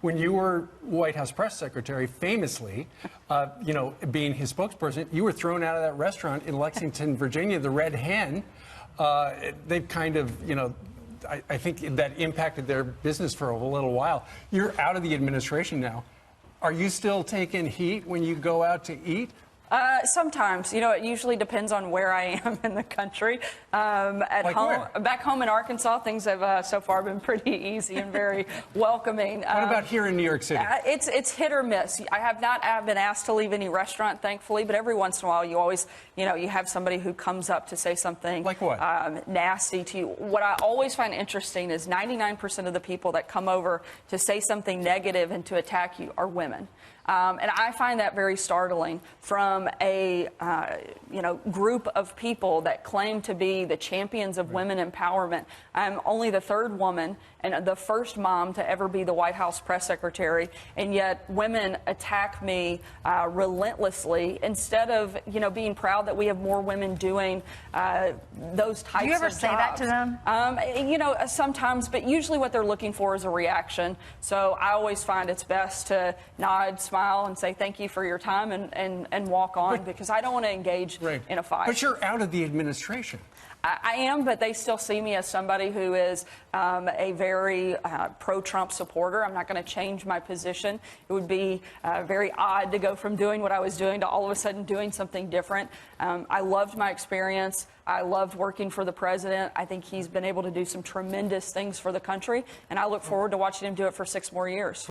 When you were White House press secretary, famously, being his spokesperson, you were thrown out of that restaurant in Lexington, Virginia, the Red Hen. They've kind of, I think that impacted their business for a little while. You're out of the administration now. Are you still taking heat when you go out to eat? Sometimes, it usually depends on where I am in the country. Back home in Arkansas, things have so far been pretty easy and very welcoming. What about here in New York City? It's hit or miss. I have not been asked to leave any restaurant, thankfully, but every once in a while you always, you have somebody who comes up to say something like what? Nasty to you. What I always find interesting is 99% of the people that come over to say something negative and to attack you are women. And I find that very startling from a group of people that claim to be the champions of women empowerment. I'm only the third woman and the first mom to ever be the White House press secretary, and yet women attack me relentlessly instead of being proud that we have more women doing those types of jobs. Do you ever say that to them? Sometimes, but usually what they're looking for is a reaction. So I always find it's best to nod, smile, and say thank you for your time and walk on, because I don't want to engage in a fight. But you're out of the administration. I am, but they still see me as somebody who is a very pro-Trump supporter. I'm not going to change my position. It would be very odd to go from doing what I was doing to all of a sudden doing something different. I loved my experience. I loved working for the president. I think he's been able to do some tremendous things for the country, and I look forward to watching him do it for 6 more years.